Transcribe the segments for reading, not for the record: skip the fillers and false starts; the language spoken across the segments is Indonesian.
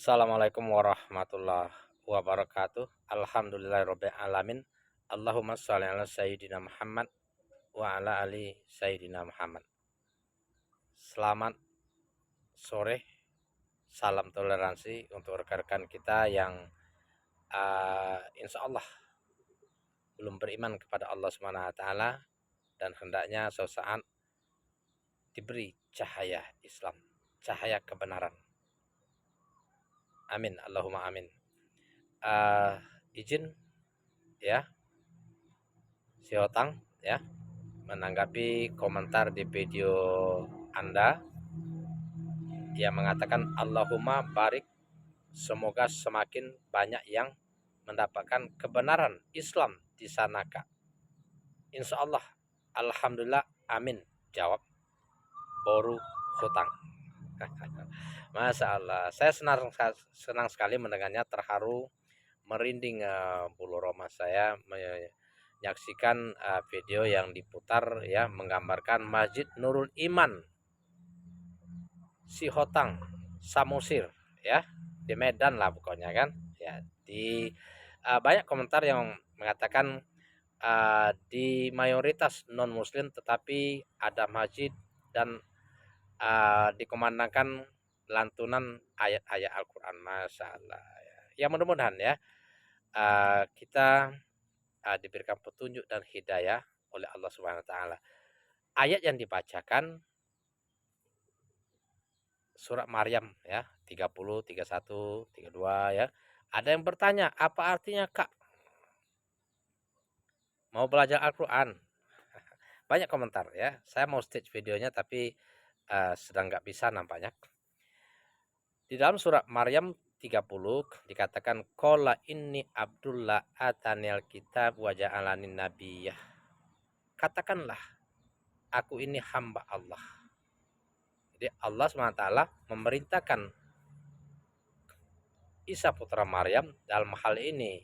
Assalamualaikum warahmatullahi wabarakatuh. Alhamdulillahirabbil alamin. Allahumma shalli ala sayyidina Muhammad wa ala ali sayyidina Muhammad. Selamat sore. Salam toleransi untuk rekan-rekan kita yang insya Allah belum beriman kepada Allah Subhanahu wa taala dan hendaknya suatu saat diberi cahaya Islam, cahaya kebenaran. Amin, Allahumma amin. Izin ya, si Otang ya, menanggapi komentar di video Anda yang mengatakan Allahumma barik, semoga semakin banyak yang mendapatkan kebenaran Islam di sana Kak. Insya Allah, Alhamdulillah, amin, jawab Boru Hutang. Masya Allah, saya senang sekali mendengarnya, terharu, merinding bulu roma saya menyaksikan video yang diputar ya, menggambarkan Masjid Nurul Iman Sihotang Samosir ya, di Medan lah pokoknya kan ya. Di banyak komentar yang mengatakan di mayoritas non muslim tetapi ada masjid dan dikumandangkan lantunan ayat-ayat Al-Quran. Masya Allah ya. Ya mudah-mudahan ya kita diberikan petunjuk dan hidayah oleh Allah Subhanahu wa taala. Ayat yang dibacakan surat Maryam ya, 30, 31, 32 ya. Ada yang bertanya, apa artinya Kak? Mau belajar Al-Quran? Banyak komentar ya. Saya mau stage videonya tapi sedang nggak bisa nampaknya. Di dalam surat Maryam 30 dikatakan qala inni Abdullah atanil kitab wa ja'alani nabiyyah. Katakanlah, aku ini hamba Allah. Jadi Allah SWT memerintahkan Isa putra Maryam, dalam hal ini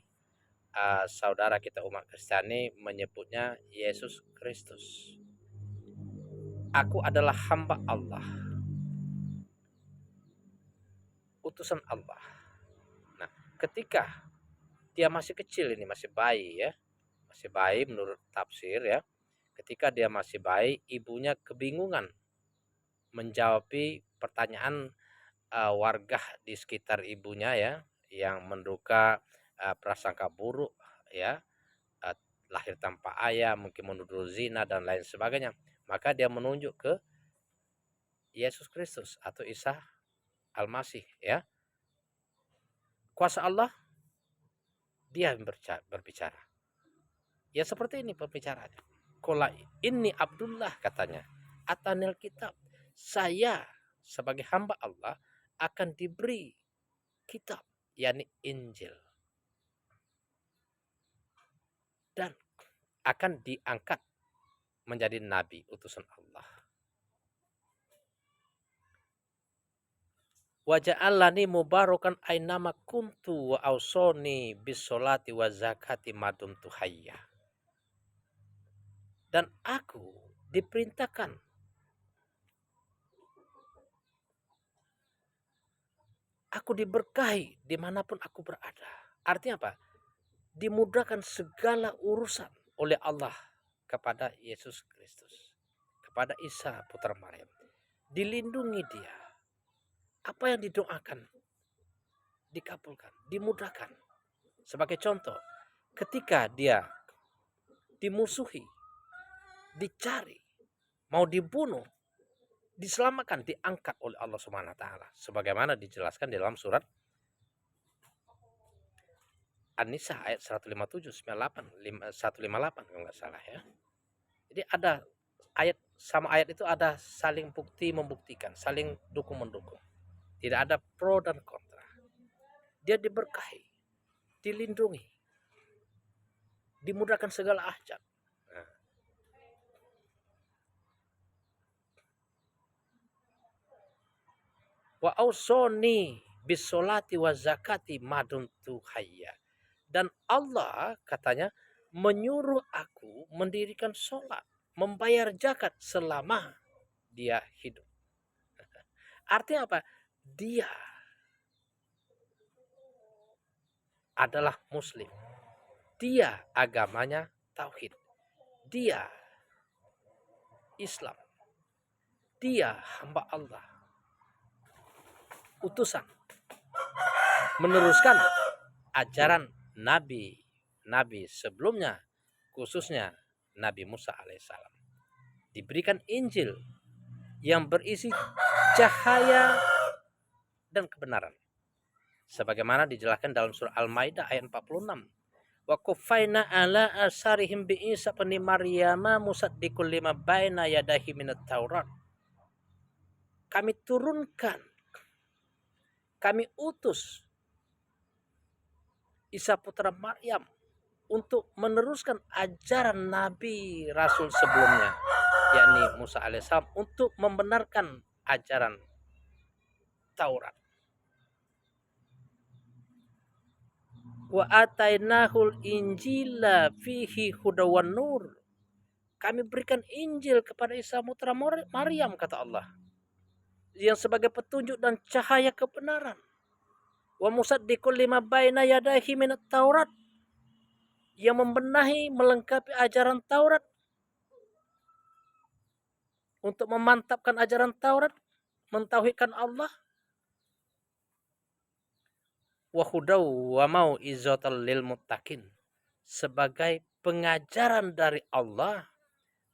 saudara kita umat Kristiani menyebutnya Yesus Kristus. Aku adalah hamba Allah, utusan Allah. Nah, ketika dia masih kecil, ini masih bayi ya, masih bayi menurut tafsir ya. Ketika dia masih bayi, ibunya kebingungan menjawab pertanyaan warga di sekitar ibunya ya, yang menduga prasangka buruk ya, lahir tanpa ayah, mungkin menuduh zina dan lain sebagainya. Maka dia menunjuk ke Yesus Kristus atau Isa Al-Masih ya. Kuasa Allah, dia berbicara. Ya seperti ini pembicaraannya. Qala inni Abdullah, katanya, atanil kitab, saya sebagai hamba Allah akan diberi kitab, yakni Injil, dan akan diangkat menjadi nabi utusan Allah. Wa ja'alani mubarakan ainama kuntu wa ausoni bisolati wa zakati madumtu hayya. Dan aku diperintahkan aku diberkahi dimanapun aku berada. Artinya apa? Dimudahkan segala urusan oleh Allah kepada Yesus Kristus, kepada Isa putra Maryam. Dilindungi dia. Apa yang didoakan dikabulkan, dimudahkan. Sebagai contoh, ketika dia dimusuhi, dicari, mau dibunuh, diselamatkan, diangkat oleh Allah Subhanahu wa taala. Sebagaimana dijelaskan di dalam surat An-Nisa ayat 157, 98, 158 kalau nggak salah ya. Jadi ada ayat, sama ayat itu ada saling membuktikan, saling dukung mendukung. Tidak ada pro dan kontra. Dia diberkahi, dilindungi, dimudahkan segala hajat. Nah. Wa ausoni bisolati wa zakati madumtu hayya. Dan Allah katanya menyuruh aku mendirikan sholat, membayar zakat selama dia hidup. Artinya apa? Dia adalah muslim. Dia agamanya tauhid. Dia Islam. Dia hamba Allah. Utusan. Meneruskan ajaran nabi sebelumnya, khususnya Nabi Musa alaihissalam. Diberikan Injil yang berisi cahaya dan kebenaran. Sebagaimana dijelaskan dalam surah Al-Maidah ayat 46. Wa kufaina ala asarihim bi Isa bin Maryam musaddiqul lima baina yadahi minat Taurat. Kami turunkan, kami utus Isa putra Maryam untuk meneruskan ajaran Nabi Rasul sebelumnya, yakni Musa alaihissalam, untuk membenarkan ajaran Taurat. Wa atainahul injila fihi hudawan nur. Kami berikan Injil kepada Isa putra Maryam, kata Allah, yang sebagai petunjuk dan cahaya kebenaran. Wa musaddiqul lima baina yadayhi minat Taurat, yang membenahi, melengkapi ajaran Taurat, untuk memantapkan ajaran Taurat, mentauhidkan Allah. Wa hudaw wa mau'izatal lil muttaqin, sebagai pengajaran dari Allah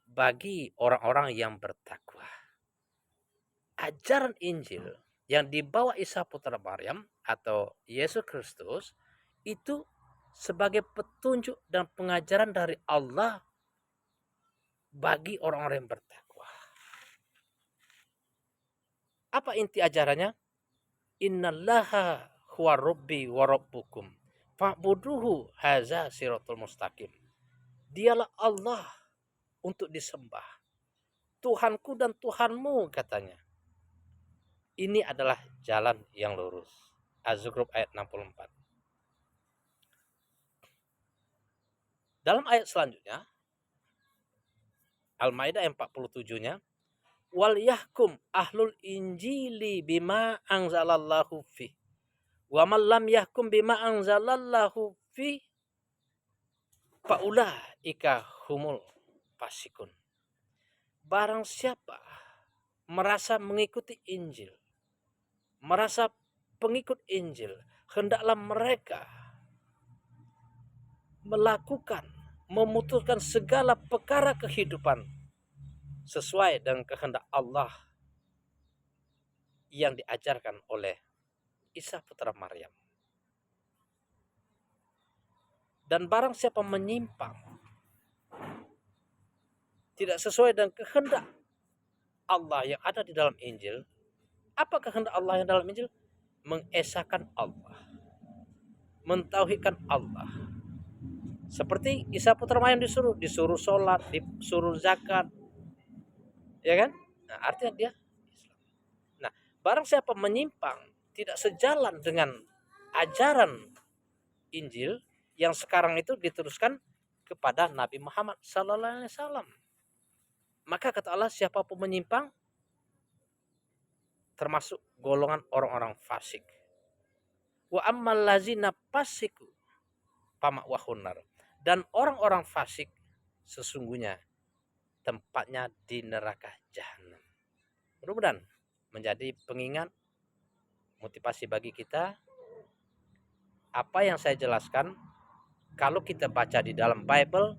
bagi orang-orang yang bertakwa. Ajaran Injil yang dibawa Isa putra Maryam atau Yesus Kristus itu sebagai petunjuk dan pengajaran dari Allah bagi orang-orang yang bertakwa. Apa inti ajarannya? Innallaha huwa rabbi wa rabbukum fa'buduhu haza siratul mustaqim. Dialah Allah untuk disembah, Tuhanku dan Tuhanmu, katanya. Ini adalah jalan yang lurus. Az-Zukhruf ayat 64. Dalam ayat selanjutnya, Al-Maidah 47-nya, wal yahkum ahlul injili bima anzalallahu fi wa man lam yahkum bima anzalallahu fi faulaika humul fasikun. Barang siapa merasa mengikuti Injil, merasa pengikut Injil, hendaklah mereka melakukan, memutuskan segala perkara kehidupan sesuai dengan kehendak Allah yang diajarkan oleh Isa putra Maryam. Dan barang siapa menyimpang, tidak sesuai dengan kehendak Allah yang ada di dalam Injil. Apa kehendak Allah yang dalam Injil? Mengesahkan Allah, mentauhidkan Allah. Seperti Isa putra Maryam disuruh sholat, disuruh zakat, ya kan? Nah, artinya dia Islam. Nah, barang siapa menyimpang, tidak sejalan dengan ajaran Injil yang sekarang itu diteruskan kepada Nabi Muhammad sallallahu alaihi wasallam, maka kata Allah, siapapun menyimpang termasuk golongan orang-orang fasik. Wa ammal lazina fasiku fama'wahunar, dan orang-orang fasik sesungguhnya tempatnya di neraka jahanam. Mudah-mudahan menjadi pengingat, motivasi bagi kita. Apa yang saya jelaskan, kalau kita baca di dalam Bible,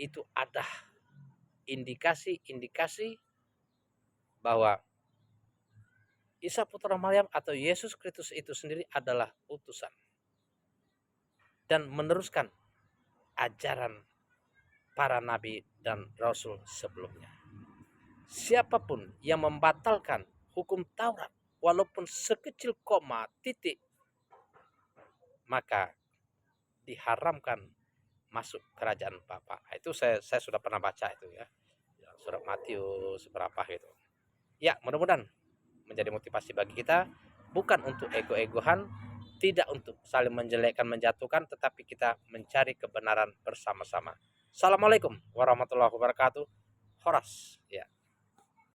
itu ada indikasi-indikasi bahwa Isa putra Maryam atau Yesus Kristus itu sendiri adalah utusan dan meneruskan ajaran para nabi dan rasul sebelumnya. Siapapun yang membatalkan hukum Taurat walaupun sekecil koma titik, maka diharamkan masuk kerajaan Bapa. Itu saya sudah pernah baca itu ya. Surat Matius berapa gitu. Ya, mudah-mudahan menjadi motivasi bagi kita, bukan untuk ego-egohan, tidak untuk saling menjelekkan, menjatuhkan, tetapi kita mencari kebenaran bersama-sama. Assalamualaikum warahmatullahi wabarakatuh. Horas ya.